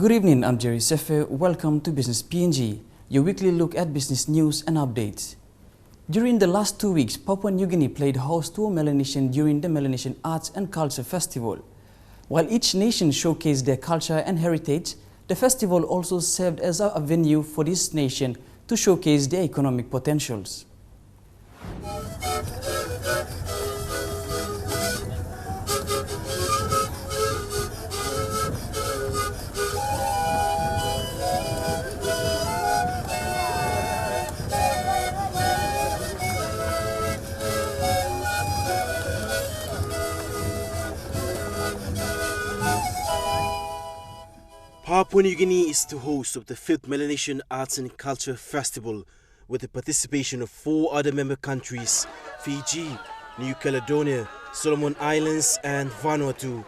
Good evening, I'm Jerry Sefe. Welcome to Business PNG, your weekly look at business news and updates. During the last 2 weeks, Papua New Guinea played host to a Melanesian during the Melanesian Arts and Culture Festival. While each nation showcased their culture and heritage, the festival also served as a venue for this nation to showcase their economic potentials. Papua New Guinea is the host of the 5th Melanesian Arts and Culture Festival with the participation of 4 other member countries, Fiji, New Caledonia, Solomon Islands and Vanuatu.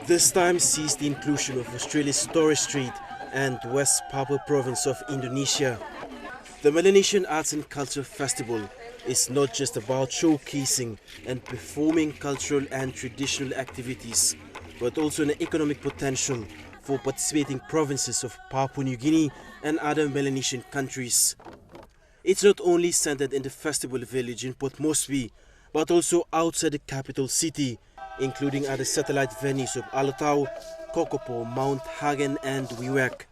This time sees the inclusion of Australia's Torres Strait and West Papua province of Indonesia. The Melanesian Arts and Culture Festival is not just about showcasing and performing cultural and traditional activities, but also an economic potential for participating provinces of Papua New Guinea and other Melanesian countries. It's not only centered in the festival village in Port Moresby, but also outside the capital city, including other satellite venues of Alotau, Kokopo, Mount Hagen and Wewak.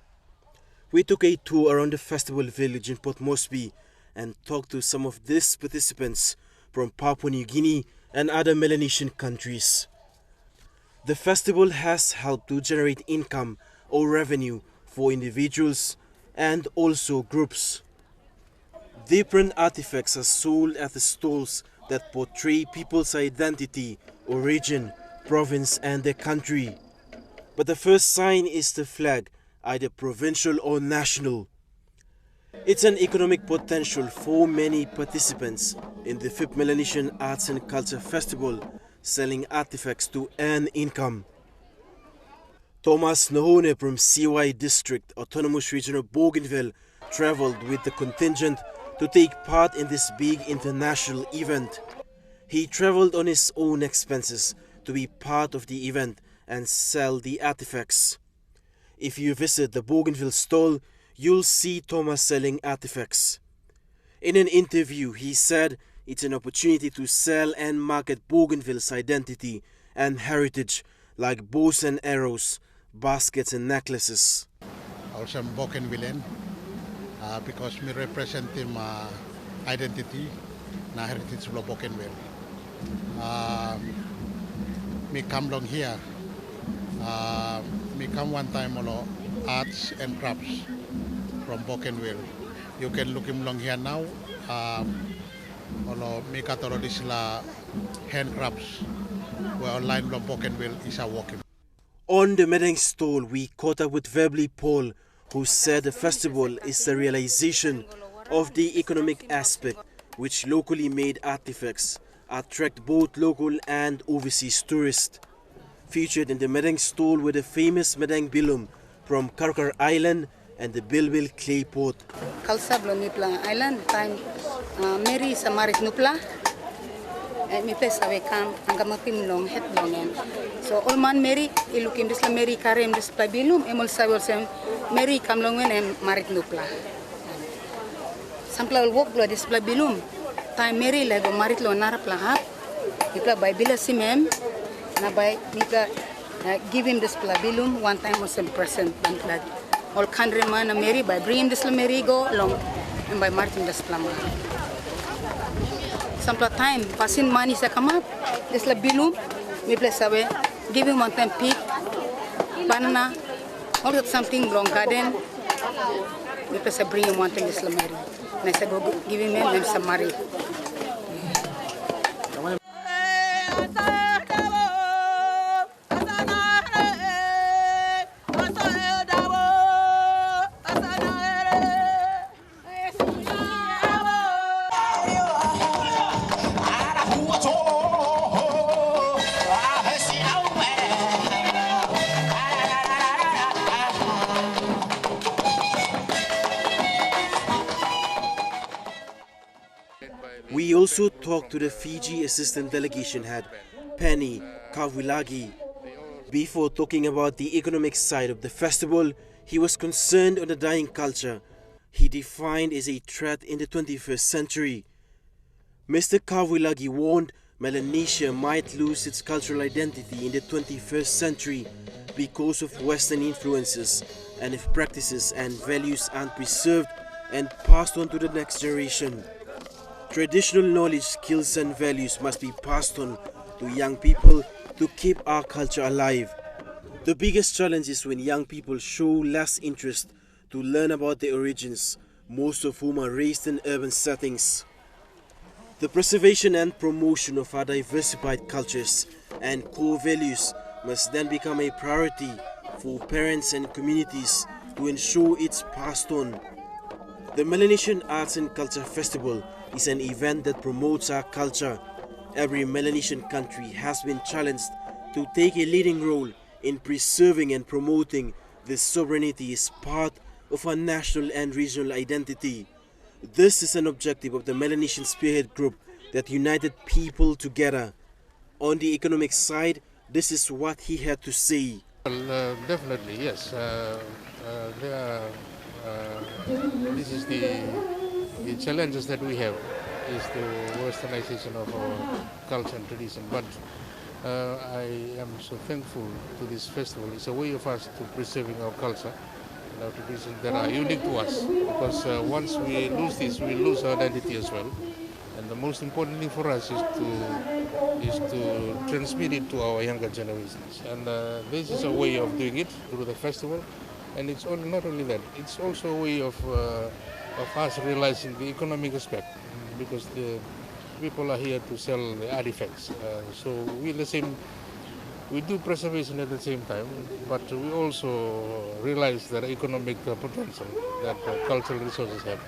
We took a tour around the festival village in Port Moresby and talked to some of these participants from Papua New Guinea and other Melanesian countries. The festival has helped to generate income or revenue for individuals and also groups. Different artifacts are sold at the stalls that portray people's identity, origin, province and their country. But the first sign is the flag, either provincial or national. It's an economic potential for many participants in the 5th Melanesian Arts and Culture Festival, selling artifacts to earn income. Thomas Nahone from CY District, Autonomous Region of Bougainville, travelled with the contingent to take part in this big international event. He travelled on his own expenses to be part of the event and sell the artifacts. If you visit the Bougainville stall, you'll see Thomas selling artifacts. In an interview, he said it's an opportunity to sell and market Bougainville's identity and heritage like bows and arrows, baskets and necklaces. Also I'm Bougainvillean because we represent him identity na heritage of Bougainville. Me come long here. Me come one time arts and crafts from Bougainville. You can look him long here now. Make out all this handcrafts where online from Bougainville is a walking. On the Medang stall, we caught up with Verbally Paul, who said the festival is the realization of the economic aspect, which locally made artifacts attract both local and overseas tourists. Featured in the Medang stall were the famous Medang Bilum from Karkar Island and the Bilbil clay pot. Kalsa Blonipla Island, time Mary Samarit Nupla, and me place away come and gamapim long head long end. So all man Mary, ilukim this la Mary Karem this Pabilum, emol Sawil Sam, Mary come long and Marit Nupla. Sampla walk blood this Pabilum, time Mary like Marit Lo Narapla, Nipla by Bila Simem, na by Nipla give him this Pabilum one time was some present and blood. All countryman na Mary by bring him this la Mary go along and by Martin this plama. Sampla time passing money sa come up this la Bilum me place away give him one time pig banana all that something long garden me place bring him one time this la Mary. And I said go give him some Mary. We also talked to the Fiji Assistant Delegation Head, Penny Kawilagi. Before talking about the economic side of the festival, he was concerned on the dying culture he defined as a threat in the 21st century. Mr. Kawilagi warned Melanesia might lose its cultural identity in the 21st century because of Western influences, and if practices and values aren't preserved and passed on to the next generation. Traditional knowledge, skills and values must be passed on to young people to keep our culture alive. The biggest challenge is when young people show less interest to learn about their origins, most of whom are raised in urban settings. The preservation and promotion of our diversified cultures and core values must then become a priority for parents and communities to ensure it's passed on. The Melanesian Arts and Culture Festival is an event that promotes our culture. Every Melanesian country has been challenged to take a leading role in preserving and promoting this sovereignty as part of our national and regional identity. This is an objective of the Melanesian Spearhead Group that united people together. On the economic side, this is what he had to say. Well, definitely, yes. This is the challenges that we have is the westernization of our culture and tradition. But I am so thankful to this festival. It's a way of us to preserving our culture and our traditions that are unique to us. Because once we lose this, we lose our identity as well. And the most important thing for us is to transmit it to our younger generations. And this is a way of doing it through the festival. And it's not only that, it's also a way of us realizing the economic aspect, because the people are here to sell the artifacts. So we do preservation at the same time, but we also realize the economic potential that cultural resources have.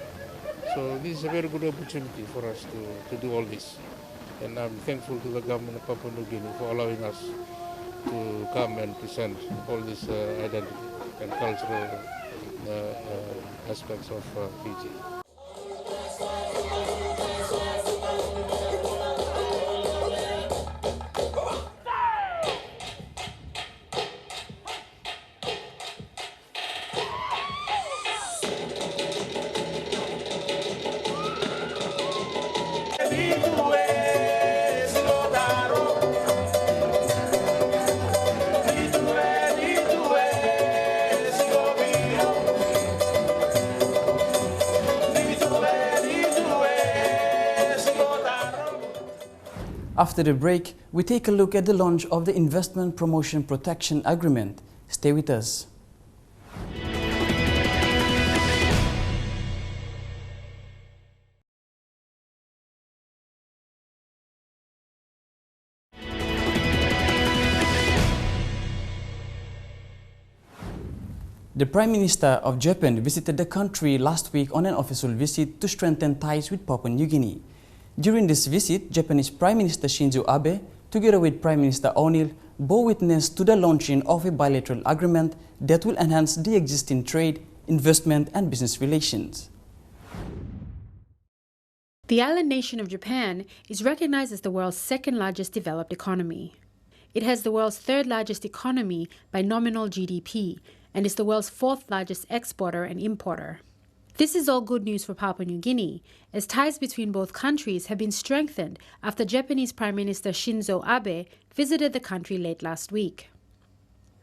So this is a very good opportunity for us to do all this. And I'm thankful to the government of Papua New Guinea for allowing us to come and present all this identity and cultural aspects of Fiji. After the break, we take a look at the launch of the Investment Promotion Protection Agreement. Stay with us. The Prime Minister of Japan visited the country last week on an official visit to strengthen ties with Papua New Guinea. During this visit, Japanese Prime Minister Shinzo Abe, together with Prime Minister O'Neill, bore witness to the launching of a bilateral agreement that will enhance the existing trade, investment and business relations. The island nation of Japan is recognized as the world's second largest developed economy. It has the world's third largest economy by nominal GDP and is the world's fourth largest exporter and importer. This is all good news for Papua New Guinea, as ties between both countries have been strengthened after Japanese Prime Minister Shinzo Abe visited the country late last week.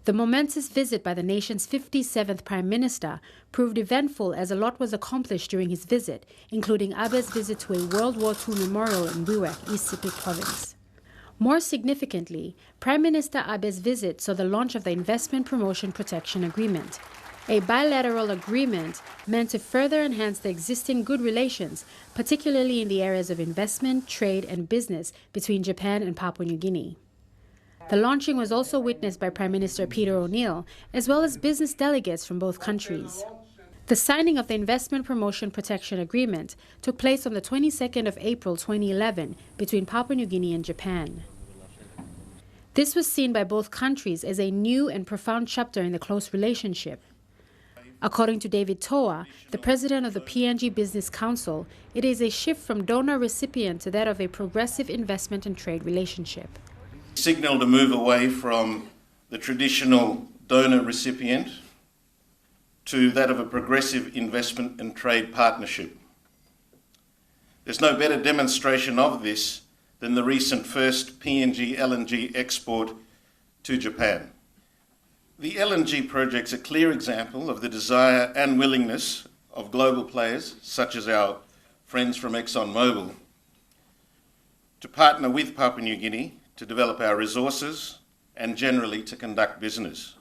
The momentous visit by the nation's 57th Prime Minister proved eventful as a lot was accomplished during his visit, including Abe's visit to a World War II memorial in Wewak, East Sepik Province. More significantly, Prime Minister Abe's visit saw the launch of the Investment Promotion Protection Agreement, a bilateral agreement meant to further enhance the existing good relations, particularly in the areas of investment, trade and business between Japan and Papua New Guinea. The launching was also witnessed by Prime Minister Peter O'Neill, as well as business delegates from both countries. The signing of the Investment Promotion Protection Agreement took place on the 22nd of April 2011 between Papua New Guinea and Japan. This was seen by both countries as a new and profound chapter in the close relationship. According to David Toa, the president of the PNG Business Council, it is a shift from donor-recipient to that of a progressive investment and trade relationship. Signalled a move away from the traditional donor-recipient to that of a progressive investment and trade partnership. There's no better demonstration of this than the recent first PNG LNG export to Japan. The LNG project's a clear example of the desire and willingness of global players, such as our friends from ExxonMobil, to partner with Papua New Guinea to develop our resources and generally to conduct business.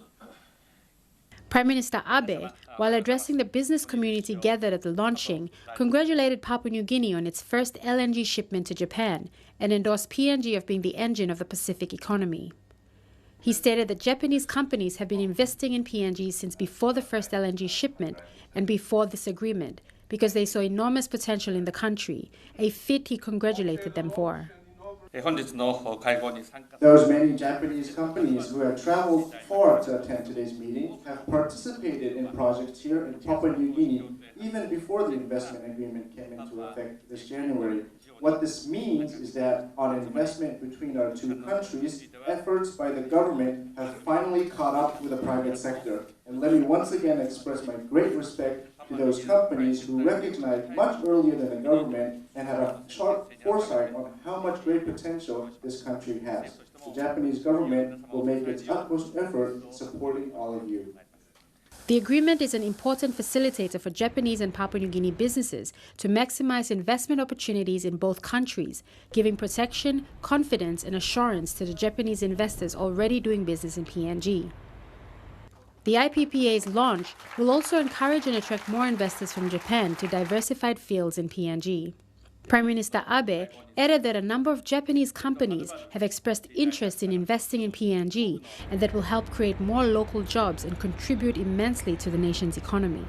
Prime Minister Abe, while addressing the business community gathered at the launching, congratulated Papua New Guinea on its first LNG shipment to Japan and endorsed PNG of being the engine of the Pacific economy. He stated that Japanese companies have been investing in PNG since before the first LNG shipment and before this agreement because they saw enormous potential in the country, a feat he congratulated them for. Those many Japanese companies who have traveled far to attend today's meeting have participated in projects here in Papua New Guinea even before the investment agreement came into effect this January. What this means is that on investment between our two countries, efforts by the government have finally caught up with the private sector. And let me once again express my great respect to those companies who recognize much earlier than the government and have a sharp foresight on how much great potential this country has. The Japanese government will make its utmost effort supporting all of you. The agreement is an important facilitator for Japanese and Papua New Guinea businesses to maximize investment opportunities in both countries, giving protection, confidence, and assurance to the Japanese investors already doing business in PNG. The IPPA's launch will also encourage and attract more investors from Japan to diversified fields in PNG. Prime Minister Abe added that a number of Japanese companies have expressed interest in investing in PNG and that will help create more local jobs and contribute immensely to the nation's economy.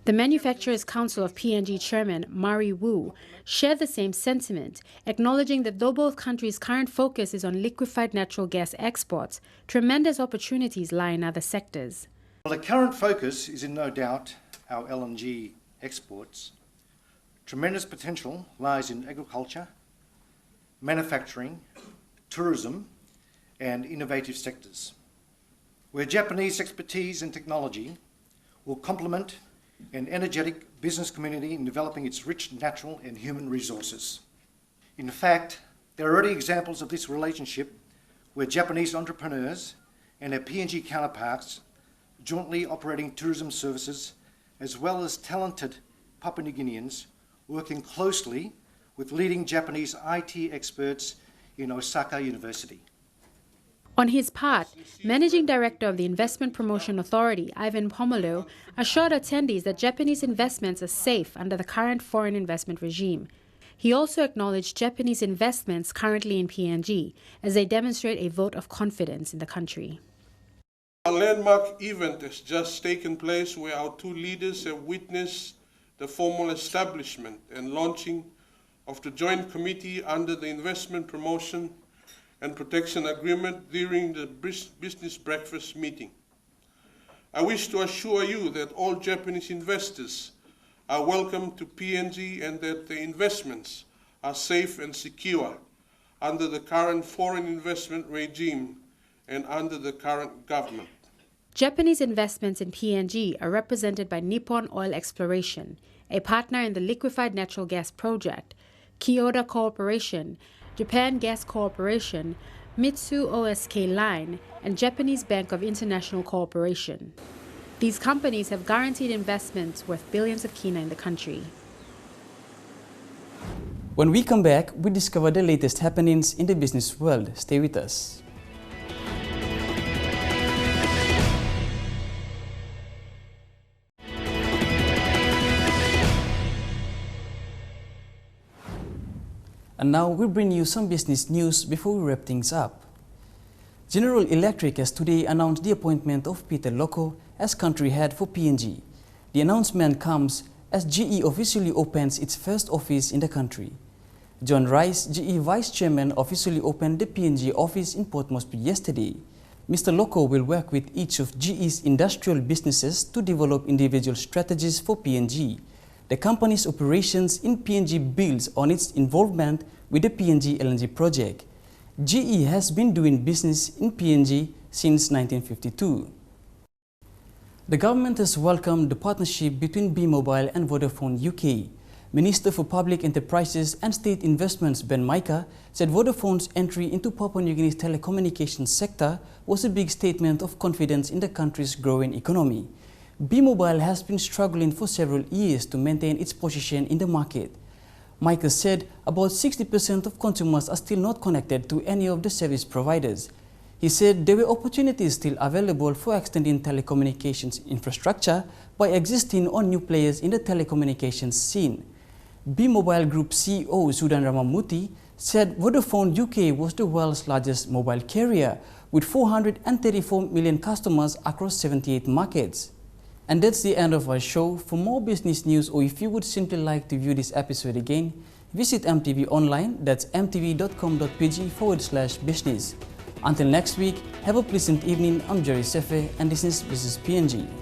The Manufacturers Council of PNG Chairman Mari Wu shared the same sentiment, acknowledging that though both countries' current focus is on liquefied natural gas exports, tremendous opportunities lie in other sectors. Well, the current focus is in no doubt our LNG exports. Tremendous potential lies in agriculture, manufacturing, tourism, and innovative sectors, where Japanese expertise and technology will complement an energetic business community in developing its rich natural and human resources. In fact, there are already examples of this relationship where Japanese entrepreneurs and their PNG counterparts jointly operating tourism services, as well as talented Papua New Guineans working closely with leading Japanese IT experts in Osaka University. On his part, Managing Director of the Investment Promotion Authority, Ivan Pomolo, assured attendees that Japanese investments are safe under the current foreign investment regime. He also acknowledged Japanese investments currently in PNG as they demonstrate a vote of confidence in the country. A landmark event has just taken place where our two leaders have witnessed the formal establishment and launching of the Joint Committee under the Investment Promotion and Protection Agreement during the Business Breakfast meeting. I wish to assure you that all Japanese investors are welcome to PNG and that the investments are safe and secure under the current foreign investment regime and under the current government. Japanese investments in PNG are represented by Nippon Oil Exploration, a partner in the liquefied natural gas project, Kyoto Corporation, Japan Gas Corporation, Mitsu OSK Line, and Japanese Bank of International Cooperation. These companies have guaranteed investments worth billions of kina in the country. When we come back, we discover the latest happenings in the business world. Stay with us. And now we bring you some business news before we wrap things up. General Electric has today announced the appointment of Peter Loco as country head for PNG. The announcement comes as GE officially opens its first office in the country. John Rice, GE Vice Chairman, officially opened the PNG office in Port Moresby yesterday. Mr. Loco will work with each of GE's industrial businesses to develop individual strategies for PNG. The company's operations in PNG builds on its involvement with the PNG LNG project. GE has been doing business in PNG since 1952. The government has welcomed the partnership between B-Mobile and Vodafone UK. Minister for Public Enterprises and State Investments Ben Micah said Vodafone's entry into Papua New Guinea's telecommunications sector was a big statement of confidence in the country's growing economy. B-Mobile has been struggling for several years to maintain its position in the market. Micah said about 60% of consumers are still not connected to any of the service providers. He said there were opportunities still available for extending telecommunications infrastructure by existing or new players in the telecommunications scene. B-Mobile Group CEO Sudan Ramamuti said Vodafone UK was the world's largest mobile carrier with 434 million customers across 78 markets. And that's the end of our show. For more business news, or if you would simply like to view this episode again, visit MTV online, that's mtv.com.pg/business. Until next week, have a pleasant evening. I'm Jerry Sefe and this is Business PNG.